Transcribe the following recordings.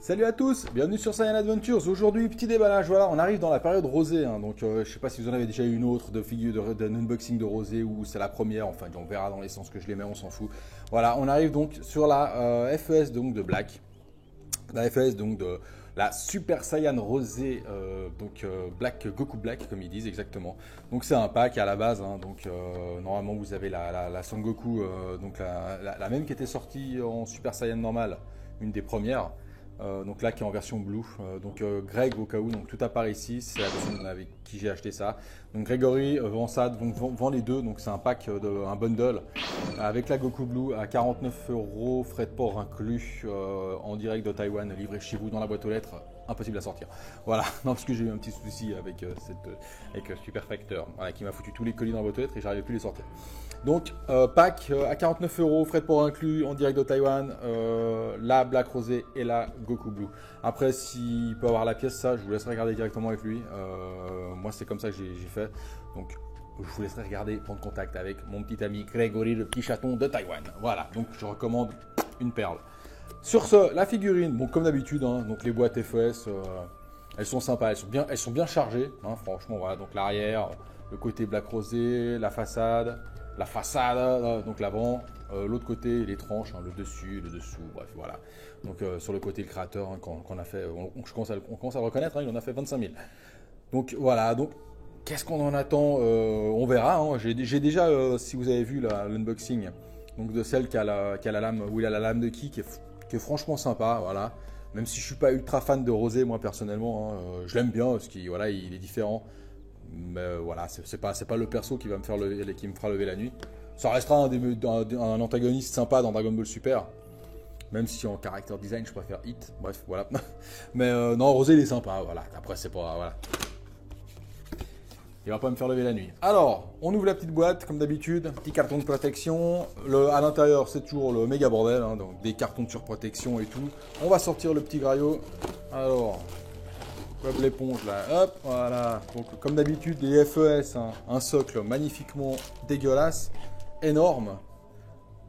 Salut à tous, bienvenue sur Saiyan Adventures. Aujourd'hui, petit déballage, voilà, on arrive dans la période rosée, hein, donc je sais pas si vous en avez déjà eu une autre de figure d'un unboxing de rosée ou c'est la première, enfin on verra dans les sens que je les mets, on s'en fout. Voilà, on arrive donc sur la FES donc de Black, la FES donc de la Super Saiyan rosée, Black Goku Black comme ils disent exactement. Donc c'est un pack à la base, hein, donc normalement vous avez la Son Goku, donc la même qui était sortie en Super Saiyan normal, une des premières. Donc là qui est en version blue, Greg au cas où, donc tout apparaît ici, c'est la personne avec qui j'ai acheté ça. Donc Gregory vend ça, donc vend les deux, donc c'est un pack, un bundle avec la Goku Blue à 49 €, frais de port inclus, en direct de Taïwan, livré chez vous dans la boîte aux lettres, impossible à sortir. Voilà, non parce que j'ai eu un petit souci avec Super Factor, voilà, qui m'a foutu tous les colis dans la boîte aux lettres et j'arrivais plus à les sortir. Donc pack à 49 €, frais de port inclus, en direct de Taïwan, la Black Rosé et la Goku Blue. Après, s'il peut avoir la pièce, ça, je vous laisserai regarder directement avec lui. Moi, c'est comme ça que j'ai fait. Donc, je vous laisserai regarder, prendre contact avec mon petit ami Gregory, le petit chaton de Taïwan. Voilà, donc je recommande une perle. Sur ce, la figurine, bon, comme d'habitude, hein, donc les boîtes FES, elles sont sympas, elles sont bien chargées, hein, franchement, voilà. Donc l'arrière, le côté Black Rosé, la façade, donc l'avant, l'autre côté les tranches, hein, le dessus, le dessous, bref voilà. Donc sur le côté le créateur, hein, qu'on a fait, on commence à le reconnaître, hein, il en a fait 25 000. Donc voilà, donc qu'est-ce qu'on en attend, on verra, hein. J'ai déjà, si vous avez vu l'unboxing, donc de celle qui a la lame, où il a la lame de ki, qui est franchement sympa, voilà. Même si je suis pas ultra fan de rosé moi personnellement, hein, je l'aime bien parce qu'il voilà, il est différent. Mais voilà, c'est pas le perso qui me fera lever la nuit. Ça restera un antagoniste sympa dans Dragon Ball Super. Même si en character design, je préfère Hit. Bref, voilà. Mais non, Rosé, il est sympa. Voilà. Après, c'est pas... Voilà. Il va pas me faire lever la nuit. Alors, on ouvre la petite boîte, comme d'habitude. Petit carton de protection. À l'intérieur, c'est toujours le méga bordel. Hein, donc, des cartons de surprotection et tout. On va sortir le petit graillot. Alors... Comme l'éponge là, hop, voilà. Donc comme d'habitude les FES, hein, un socle magnifiquement dégueulasse, énorme.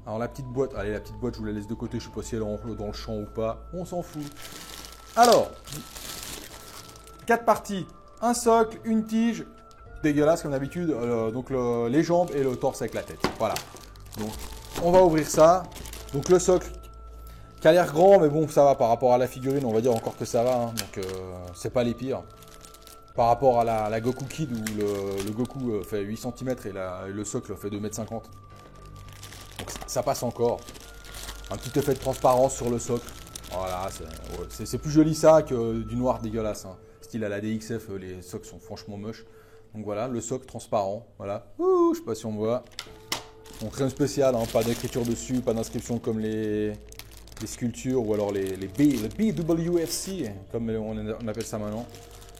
Alors la petite boîte, allez la petite boîte je vous la laisse de côté, je sais pas si elle est dans le champ ou pas, on s'en fout. Alors, 4 parties, un socle, une tige, dégueulasse comme d'habitude, donc les jambes et le torse avec la tête, voilà. Donc on va ouvrir ça, donc le socle, qui a l'air grand, mais bon, ça va par rapport à la figurine, on va dire encore que ça va, hein, donc c'est pas les pires. Par rapport à la Goku Kid, où le Goku fait 8 cm et le socle fait 2,50 m. Donc ça passe encore. Un petit effet de transparence sur le socle. Voilà, c'est plus joli ça que du noir dégueulasse. Hein. Style à la DXF, les socles sont franchement moches. Donc voilà, le socle transparent, voilà. Ouh, je sais pas si on voit. Donc rien de spécial, hein, pas d'écriture dessus, pas d'inscription comme les sculptures ou alors le BWFC, comme on appelle ça maintenant.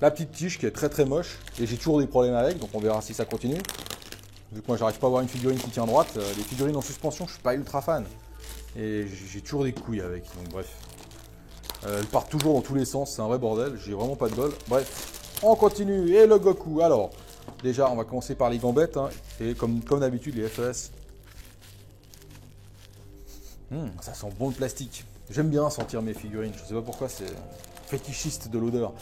La petite tige qui est très très moche et j'ai toujours des problèmes avec, donc on verra si ça continue. Vu que moi j'arrive pas à avoir une figurine qui tient droite, les figurines en suspension je suis pas ultra fan. Et j'ai toujours des couilles avec, donc bref. Elles partent toujours dans tous les sens, c'est un vrai bordel, j'ai vraiment pas de bol. Bref, on continue, et le Goku. Alors, déjà on va commencer par les gambettes, hein, et comme d'habitude les FES. Ça sent bon le plastique. J'aime bien sentir mes figurines. Je sais pas pourquoi, c'est fétichiste de l'odeur.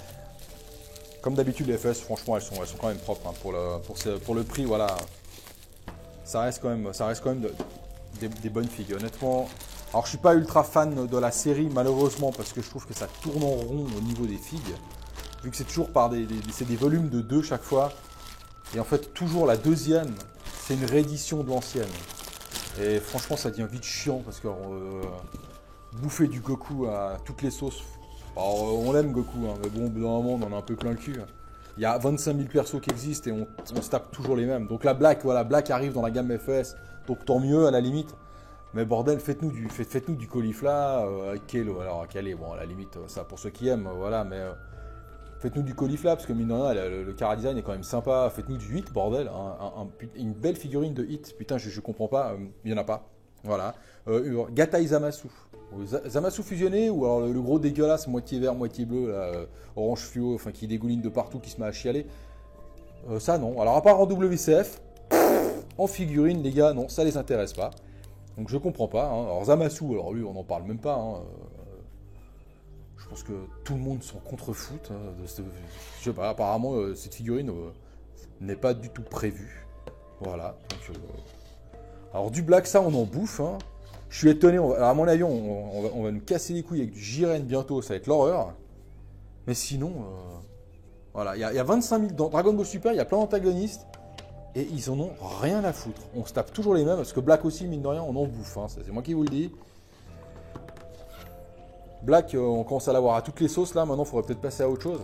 Comme d'habitude, les FS, franchement, elles sont quand même propres. Hein, pour le prix, voilà. Ça reste quand même des bonnes figues. Honnêtement, alors je suis pas ultra fan de la série, malheureusement, parce que je trouve que ça tourne en rond au niveau des figues. Vu que c'est toujours c'est des volumes de 2 chaque fois. Et en fait, toujours la deuxième, c'est une réédition de l'ancienne. Et franchement, ça devient vite chiant parce que bouffer du Goku à toutes les sauces. Alors, on l'aime Goku, hein, mais bon, au bout d'un moment, on en a un peu plein le cul. Il y a 25 000 persos qui existent et on se tape toujours les mêmes. Donc la Black, voilà, Black arrive dans la gamme FES, donc tant mieux à la limite. Mais bordel, faites-nous du caulifla, Kelo, alors Calais, bon, à la limite, ça pour ceux qui aiment, voilà, mais faites-nous du caulifla, parce que mine de rien, le Cara Design est quand même sympa. Faites-nous du hit, bordel. Une belle figurine de hit. Putain, je comprends pas. Il n'y en a pas. Voilà. Gatai Zamasu. Zamasu fusionné ou alors le gros dégueulasse, moitié vert, moitié bleu, là, orange fluo, enfin qui dégouline de partout, qui se met à chialer. Ça non. Alors à part en WCF, en figurine, les gars, non, ça les intéresse pas. Donc je comprends pas. Hein. Alors Zamasu, alors lui, on n'en parle même pas. Hein. Je pense que tout le monde s'en contrefout. Hein, je sais pas, apparemment, cette figurine n'est pas du tout prévue. Voilà. Donc, alors du Black, ça, on en bouffe. Hein. Je suis étonné. Alors à mon avis, on va nous casser les couilles avec du Jiren bientôt. Ça va être l'horreur. Mais sinon, voilà. Il y a 25 000 dans Dragon Ball Super. Il y a plein d'antagonistes. Et ils en ont rien à foutre. On se tape toujours les mêmes. Parce que Black aussi, mine de rien, on en bouffe. Hein. C'est moi qui vous le dis. Black, on commence à l'avoir à toutes les sauces là, maintenant il faudrait peut-être passer à autre chose.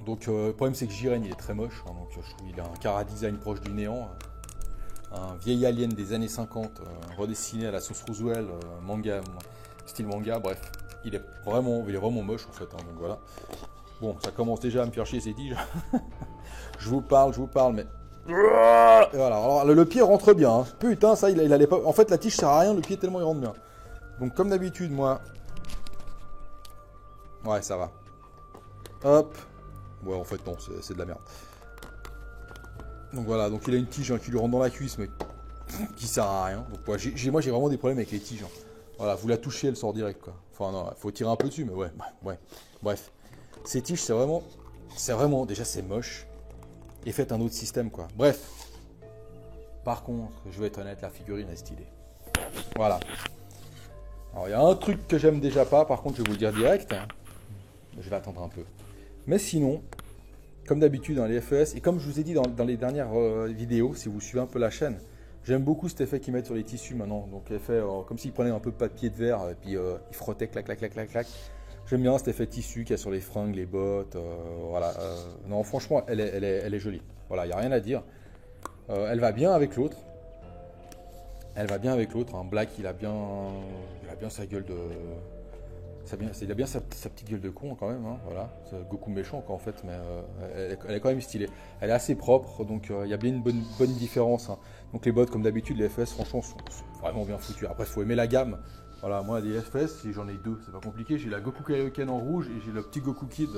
Donc le problème c'est que Jiren il est très moche, hein, donc je trouve qu'il a un chara design proche du néant. Un vieil alien des années 50, redessiné à la sauce Roosevelt, manga, style manga, bref. Il est vraiment moche en fait, hein, donc voilà. Bon, ça commence déjà à me faire chier ces tiges. je vous parle, mais... Et voilà, alors le pied rentre bien, hein. Putain ça il allait pas... En fait la tige sert à rien, le pied tellement il rentre bien. Donc comme d'habitude moi... Ouais, ça va. Hop. Ouais, en fait, non, c'est de la merde. Donc voilà, donc il a une tige hein, qui lui rentre dans la cuisse, mais qui sert à rien. Donc ouais, moi, j'ai vraiment des problèmes avec les tiges. Hein. Voilà, vous la touchez, elle sort direct, quoi. Enfin, non, faut tirer un peu dessus, mais ouais. Bref. Ces tiges, c'est vraiment, déjà, c'est moche. Et faites un autre système, quoi. Bref. Par contre, je vais être honnête, la figurine est stylée. Voilà. Alors, il y a un truc que j'aime déjà pas, par contre, je vais vous le dire direct. Hein. Je vais attendre un peu. Mais sinon, comme d'habitude dans les FES, et comme je vous ai dit dans les dernières vidéos, si vous suivez un peu la chaîne, j'aime beaucoup cet effet qu'ils mettent sur les tissus maintenant. Donc l'effet, comme s'ils prenaient un peu de papier de verre, et puis ils frottaient, clac, clac, clac, clac, clac. J'aime bien cet effet tissu qu'il y a sur les fringues, les bottes. Voilà. Non, franchement, elle est jolie. Voilà, il n'y a rien à dire. Elle va bien avec l'autre. Hein. Black, il a bien sa gueule de... Il a bien sa petite gueule de con quand même, hein, voilà. C'est Goku méchant quoi, en fait, mais elle est quand même stylée. Elle est assez propre, donc il y a bien une bonne différence. Hein. Donc les bottes, comme d'habitude, les FS, franchement, sont vraiment bien foutues. Après, il faut aimer la gamme. Voilà, moi, des FS, j'en ai deux, c'est pas compliqué. J'ai la Goku Kaioken en rouge et j'ai le petit Goku Kid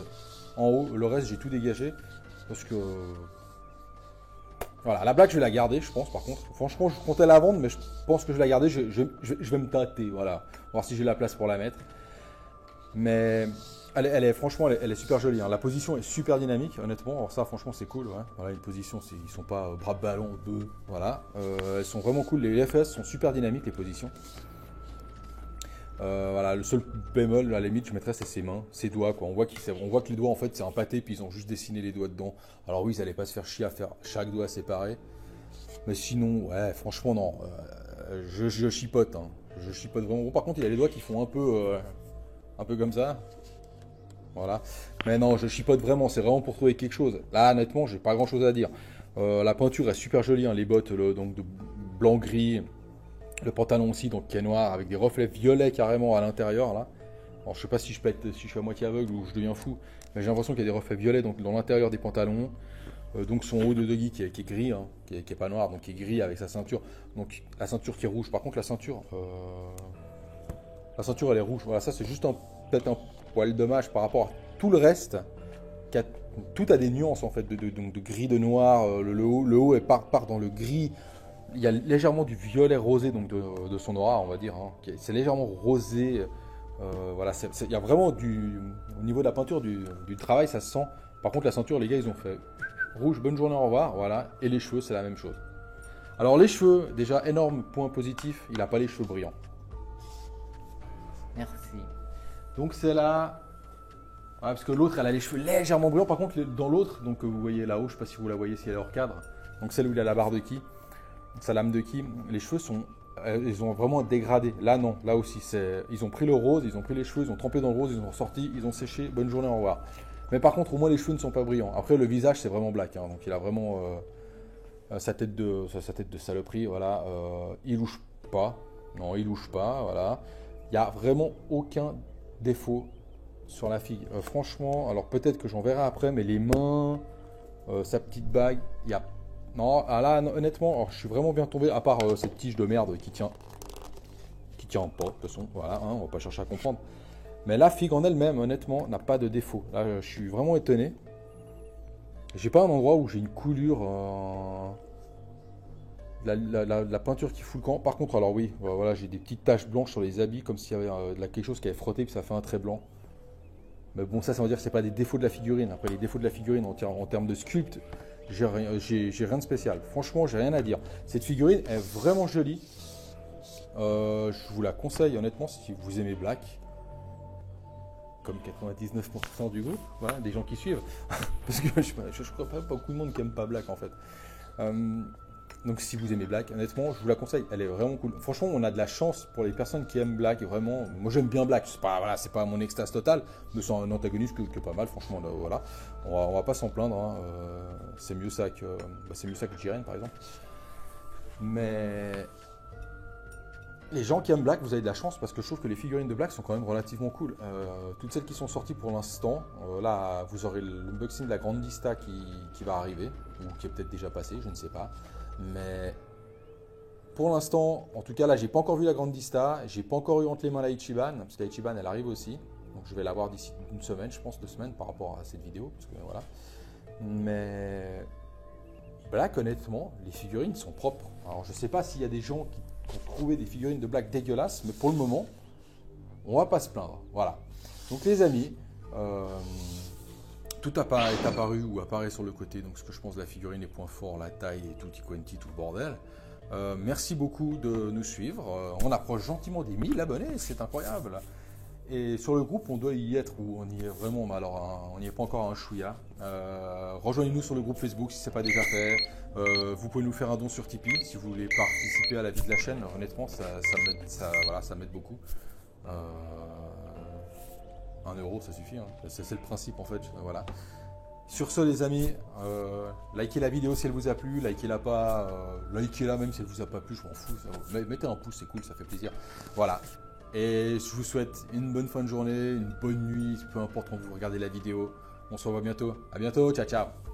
en haut. Le reste, j'ai tout dégagé, parce que... Voilà, la blague, je vais la garder, je pense, par contre. Franchement, je comptais la vendre, mais je pense que je vais la garder. Je vais me tâter, voilà. Voir si j'ai la place pour la mettre. Mais franchement, elle est super jolie. Hein. La position est super dynamique, honnêtement. Alors ça, franchement, c'est cool. Ouais. Voilà, une position, ils sont pas bras ballon, deux. Voilà, elles sont vraiment cool. Les FS sont super dynamiques, les positions. Voilà, le seul bémol, à la limite, je mettrais, c'est ses mains, ses doigts. Quoi. On voit que les doigts, en fait, c'est un pâté, puis ils ont juste dessiné les doigts dedans. Alors oui, ils n'allaient pas se faire chier à faire chaque doigt séparé. Mais sinon, ouais, franchement, non. Je chipote. Hein. Je chipote vraiment. Bon, par contre, il y a les doigts qui font un peu comme ça. Voilà. Mais non, je chipote vraiment. C'est vraiment pour trouver quelque chose. Là, honnêtement, j'ai pas grand chose à dire. La peinture est super jolie. Hein, les bottes, donc de blanc-gris. Le pantalon aussi, donc qui est noir, avec des reflets violets carrément à l'intérieur. Là. Alors, je sais pas si je suis à moitié aveugle ou je deviens fou. Mais j'ai l'impression qu'il y a des reflets violets donc, dans l'intérieur des pantalons. Donc son haut de Doggy qui est gris, hein, qui est pas noir, donc qui est gris avec sa ceinture. Donc la ceinture qui est rouge. Par contre, la ceinture elle est rouge. Voilà, ça c'est juste peut-être un poil dommage par rapport à tout le reste. Tout a des nuances en fait, de gris, de noir. Le haut part dans le gris. Il y a légèrement du violet rosé donc de son aura, on va dire. Hein. C'est légèrement rosé. Voilà, il y a vraiment au niveau de la peinture du travail, ça se sent. Par contre, la ceinture, les gars, ils ont fait rouge, bonne journée, au revoir. Voilà. Et les cheveux, c'est la même chose. Alors, les cheveux, déjà, énorme point positif, il n'a pas les cheveux brillants. Merci. Donc, c'est là. Ouais, parce que l'autre, elle a les cheveux légèrement brillants. Par contre, dans l'autre, donc vous voyez là-haut, je ne sais pas si vous la voyez, si elle est hors cadre. Donc, celle où il a la barre de ki, sa lame de ki, les cheveux ils ont vraiment dégradé. Là, non. Là aussi, ils ont pris le rose, ils ont pris les cheveux, ils ont trempé dans le rose, ils ont ressorti, ils ont séché. Bonne journée, au revoir. Mais par contre, au moins, les cheveux ne sont pas brillants. Après, le visage, c'est vraiment black. Hein, donc, il a vraiment sa tête de saloperie. Voilà. Il louche pas. Non, il louche pas. Voilà. Il n'y a vraiment aucun défaut sur la fille. Franchement, alors peut-être que j'en verrai après, mais les mains, sa petite bague, il y a... Non, là, honnêtement, alors, je suis vraiment bien tombé, à part cette tige de merde qui tient tient pas, de toute façon, voilà, hein, on va pas chercher à comprendre. Mais la figue en elle-même, honnêtement, n'a pas de défaut. Là, je suis vraiment étonné. J'ai pas un endroit où j'ai une coulure, la peinture qui fout le camp. Par contre, alors oui, voilà, j'ai des petites taches blanches sur les habits, comme s'il y avait quelque chose qui avait frotté, puis ça fait un trait blanc. Mais bon, ça veut dire que c'est pas des défauts de la figurine. Après, les défauts de la figurine en termes de sculpte, j'ai rien de spécial. Franchement, j'ai rien à dire. Cette figurine est vraiment jolie. Je vous la conseille honnêtement si vous aimez Black. Comme 99% du groupe, voilà, des gens qui suivent. Parce que je crois pas beaucoup de monde qui aime pas Black en fait. Donc si vous aimez Black, honnêtement, je vous la conseille. Elle est vraiment cool. Franchement, on a de la chance pour les personnes qui aiment Black. Vraiment, moi j'aime bien Black. C'est pas, voilà, c'est pas mon extase totale, mais c'est un antagoniste que pas mal. Franchement, là, voilà. On va pas s'en plaindre. Hein. C'est mieux ça que, Jiren par exemple. Mais les gens qui aiment Black, vous avez de la chance parce que je trouve que les figurines de Black sont quand même relativement cool. Toutes celles qui sont sorties pour l'instant, là vous aurez l'unboxing de la Grandista qui va arriver, ou qui est peut-être déjà passé, je ne sais pas. Mais pour l'instant, en tout cas là, j'ai pas encore vu la Grandista, j'ai pas encore eu entre les mains la Ichiban, parce que la Ichiban elle arrive aussi. Donc je vais la voir d'ici une semaine, je pense 2 semaines par rapport à cette vidéo. Parce que, voilà. Mais Black, honnêtement, les figurines sont propres. Alors je sais pas s'il y a des gens qui ont trouvé des figurines de Black dégueulasses, mais pour le moment, on va pas se plaindre. Voilà. Donc les amis, tout est apparu ou apparaît sur le côté. Donc ce que je pense de la figurine, les points forts, la taille et tout quanti, tout le bordel. Merci beaucoup de nous suivre. On approche gentiment des 1000 abonnés, c'est incroyable. Et sur le groupe, on doit y être, ou on y est vraiment, mais alors hein, on n'y est pas encore un chouïa. Rejoignez-nous sur le groupe Facebook si ce n'est pas déjà fait. Vous pouvez nous faire un don sur Tipeee si vous voulez participer à la vie de la chaîne. Honnêtement, ça m'aide beaucoup. 1 euro, ça suffit. Hein. C'est le principe en fait. Voilà. Sur ce, les amis, likez la vidéo si elle vous a plu, likez-la pas, likez-la même si elle vous a pas plu, je m'en fous. Mettez un pouce, c'est cool, ça fait plaisir. Voilà. Et je vous souhaite une bonne fin de journée, une bonne nuit, peu importe quand vous regardez la vidéo. On se revoit bientôt. À bientôt, ciao ciao.